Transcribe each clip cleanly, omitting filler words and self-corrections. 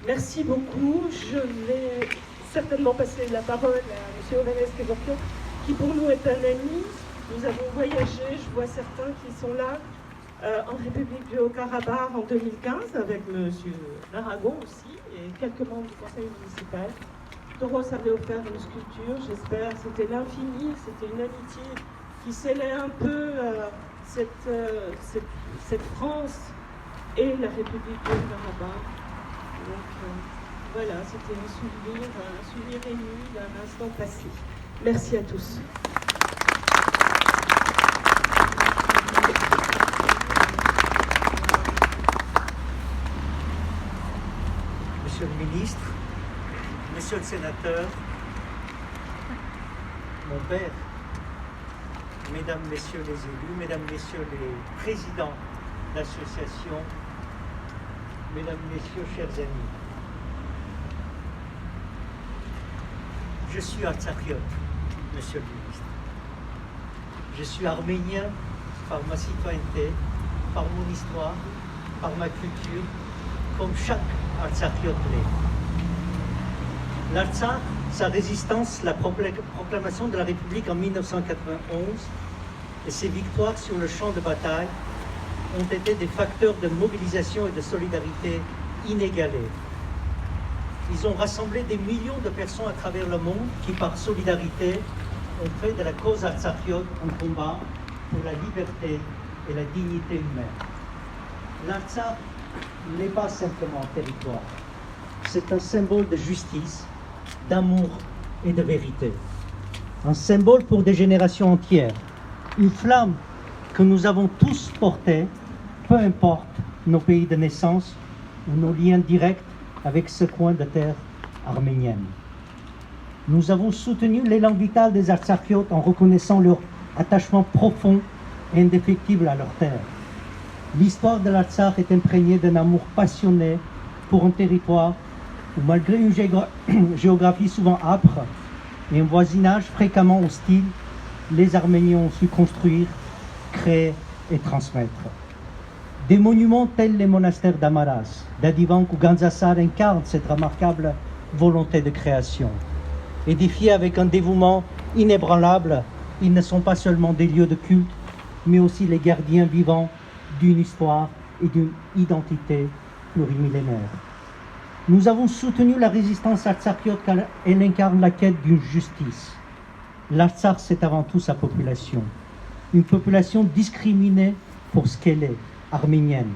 Merci beaucoup. Je vais certainement passer la parole à M. Ovenes Kevorkian, qui pour nous est un ami. Nous avons voyagé, je vois certains qui sont là, en République du Haut-Karabakh en 2015, avec M. Laragon aussi, et quelques membres du conseil municipal. Toros avait offert une sculpture, j'espère, c'était l'infini, c'était une amitié qui scellait un peu cette France et la République du Haut-Karabakh. Donc voilà, c'était un souvenir ému d'un instant passé. Merci à tous. Monsieur le ministre, Monsieur le sénateur, mon père, Mesdames, Messieurs les élus, Mesdames, Messieurs les présidents d'associations, Mesdames, Messieurs, chers amis. Je suis artsakhiot, Monsieur le ministre. Je suis arménien par ma citoyenneté, par mon histoire, par ma culture, comme chaque artsakhiot l'est. L'Artsakh, sa résistance, la proclamation de la République en 1991 et ses victoires sur le champ de bataille ont été des facteurs de mobilisation et de solidarité inégalés. Ils ont rassemblé des millions de personnes à travers le monde qui, par solidarité, ont fait de la cause artsakhiot un combat pour la liberté et la dignité humaine. L'Artsakh n'est pas simplement un territoire, c'est un symbole de justice, d'amour et de vérité. Un symbole pour des générations entières. Une flamme que nous avons tous portée, peu importe nos pays de naissance ou nos liens directs avec ce coin de terre arménienne. Nous avons soutenu l'élan vital des artsakhiot en reconnaissant leur attachement profond et indéfectible à leur terre. L'histoire de l'Artsakh est imprégnée d'un amour passionné pour un territoire où, malgré une géographie souvent âpre et un voisinage fréquemment hostile, les Arméniens ont su construire, créer et transmettre. Des monuments tels les monastères d'Amaras, d'Adivank ou Gandzasar incarnent cette remarquable volonté de création. Édifiés avec un dévouement inébranlable, ils ne sont pas seulement des lieux de culte, mais aussi les gardiens vivants d'une histoire et d'une identité plurimillénaire. Nous avons soutenu la résistance artsakhiot car elle incarne la quête d'une justice. L'Artsakh, c'est avant tout sa population. Une population discriminée pour ce qu'elle est, arménienne.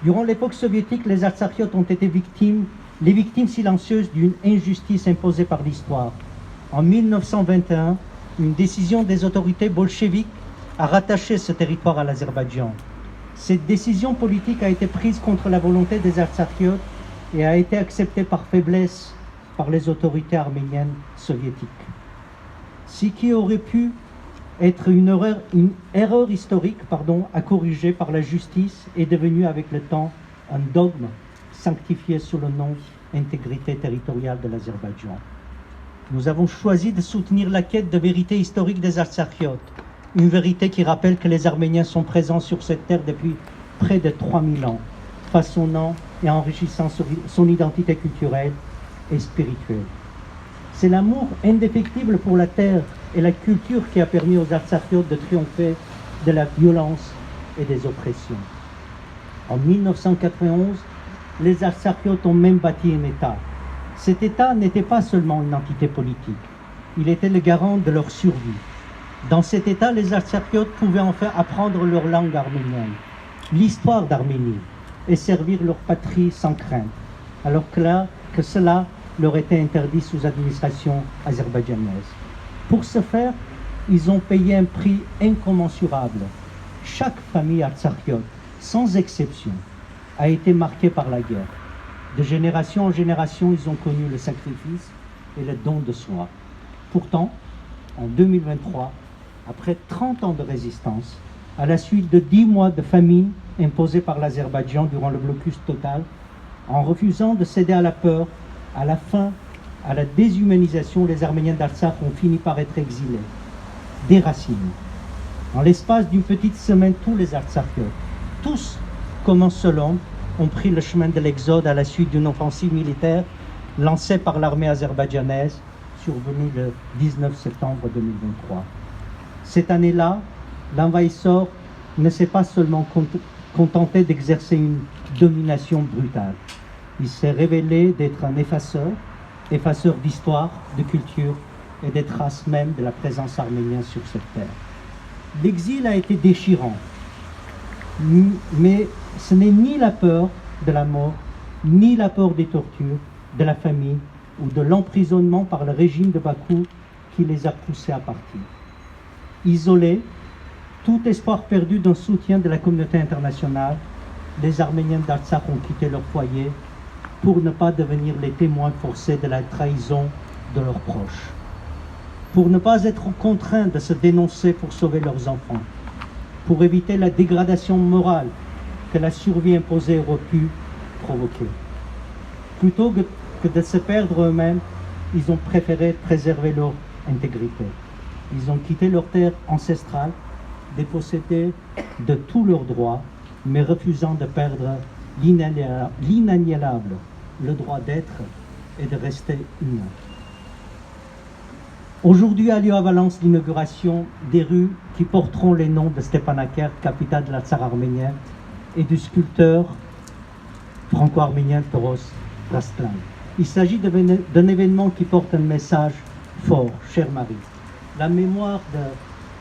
Durant l'époque soviétique, les artsakhiot ont été les victimes silencieuses d'une injustice imposée par l'histoire. En 1921, une décision des autorités bolcheviques a rattaché ce territoire à l'Azerbaïdjan. Cette décision politique a été prise contre la volonté des artsakhiot et a été acceptée par faiblesse par les autorités arméniennes soviétiques. Ce qui aurait pu être une erreur historique à corriger par la justice est devenu avec le temps un dogme sanctifié sous le nom intégrité territoriale de l'Azerbaïdjan. Nous avons choisi de soutenir la quête de vérité historique des artsakhiot, une vérité qui rappelle que les Arméniens sont présents sur cette terre depuis près de 3000 ans, façonnant et enrichissant son identité culturelle et spirituelle. C'est l'amour indéfectible pour la terre et la culture qui a permis aux artsakhiot de triompher de la violence et des oppressions. En 1991, les artsakhiot ont même bâti un État. Cet État n'était pas seulement une entité politique, il était le garant de leur survie. Dans cet État, les artsakhiot pouvaient enfin apprendre leur langue arménienne, l'histoire d'Arménie, et servir leur patrie sans crainte, alors que cela leur était interdit sous administration azerbaïdjanaise. Pour ce faire, ils ont payé un prix incommensurable. Chaque famille artsakhiot, sans exception, a été marquée par la guerre. De génération en génération, ils ont connu le sacrifice et le don de soi. Pourtant, en 2023, après 30 ans de résistance, à la suite de 10 mois de famine imposée par l'Azerbaïdjan durant le blocus total, en refusant de céder à la peur, à la faim, à la déshumanisation, les Arméniens d'Artsakh ont fini par être exilés, déracinés. En l'espace d'une petite semaine, tous les artsakhiot, tous comme un seul homme, ont pris le chemin de l'exode à la suite d'une offensive militaire lancée par l'armée azerbaïdjanaise, survenue le 19 septembre 2023. Cette année-là, l'envahisseur ne s'est pas seulement contenté d'exercer une domination brutale. Il s'est révélé d'être un effaceur d'histoire, de culture et des traces même de la présence arménienne sur cette terre. L'exil a été déchirant, mais ce n'est ni la peur de la mort, ni la peur des tortures, de la famine ou de l'emprisonnement par le régime de Bakou qui les a poussés à partir. Isolés, tout espoir perdu d'un soutien de la communauté internationale, les Arméniens d'Artsakh ont quitté leur foyer pour ne pas devenir les témoins forcés de la trahison de leurs proches, pour ne pas être contraints de se dénoncer pour sauver leurs enfants, pour éviter la dégradation morale que la survie imposée aurait pu provoquer. Plutôt que de se perdre eux-mêmes, ils ont préféré préserver leur intégrité. Ils ont quitté leur terre ancestrale, dépossédés de tous leurs droits, mais refusant de perdre l'inaliénable, le droit d'être et de rester humain. Aujourd'hui a lieu à Valence l'inauguration des rues qui porteront les noms de Stepanakert, capitale de la Tsar arménienne, et du sculpteur franco-arménien Toros Rastlan. Il s'agit d'un événement qui porte un message fort, chère Marie. La mémoire de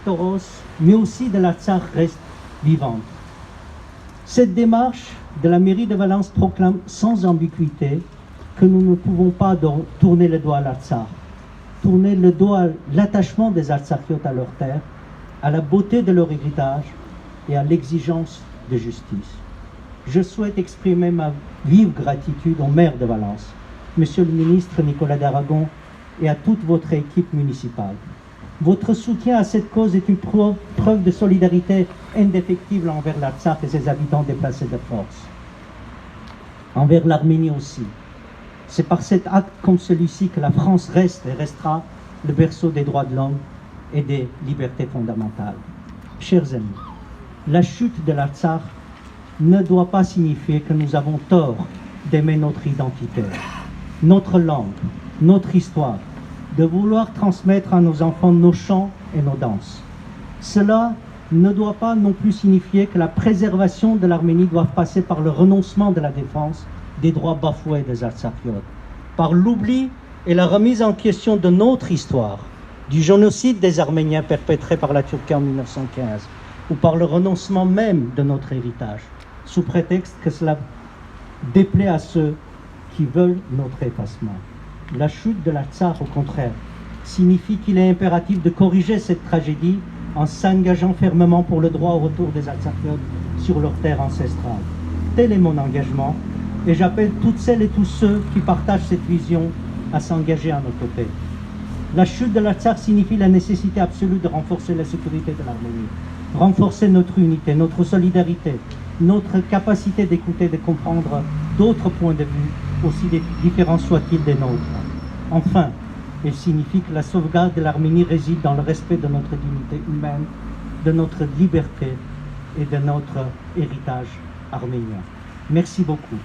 Toros, mais aussi de l'Artsakh, reste vivante. Cette démarche de la mairie de Valence proclame sans ambiguïté que nous ne pouvons pas tourner le doigt à l'Artsakh, tourner le doigt à l'attachement des Artsakiotes à leur terre, à la beauté de leur héritage et à l'exigence de justice. Je souhaite exprimer ma vive gratitude au maire de Valence, Monsieur le ministre Nicolas d'Aragon, et à toute votre équipe municipale. Votre soutien à cette cause est une preuve de solidarité indéfectible envers l'Artsakh et ses habitants déplacés de force. Envers l'Arménie aussi. C'est par cet acte comme celui-ci que la France reste et restera le berceau des droits de l'homme et des libertés fondamentales. Chers amis, la chute de l'Artsakh ne doit pas signifier que nous avons tort d'aimer notre identité, notre langue, notre histoire, de vouloir transmettre à nos enfants nos chants et nos danses. Cela ne doit pas non plus signifier que la préservation de l'Arménie doit passer par le renoncement de la défense des droits bafoués des Artsakiotes, par l'oubli et la remise en question de notre histoire, du génocide des Arméniens perpétré par la Turquie en 1915, ou par le renoncement même de notre héritage, sous prétexte que cela déplaît à ceux qui veulent notre effacement. La chute de l'Artsakh, au contraire, signifie qu'il est impératif de corriger cette tragédie en s'engageant fermement pour le droit au retour des Artsakiotes sur leur terre ancestrale. Tel est mon engagement, et j'appelle toutes celles et tous ceux qui partagent cette vision à s'engager à nos côtés. La chute de l'Artsakh signifie la nécessité absolue de renforcer la sécurité de l'Arménie, renforcer notre unité, notre solidarité, notre capacité d'écouter, de comprendre d'autres points de vue, aussi différents soient-ils des nôtres. Enfin, elle signifie que la sauvegarde de l'Arménie réside dans le respect de notre dignité humaine, de notre liberté et de notre héritage arménien. Merci beaucoup.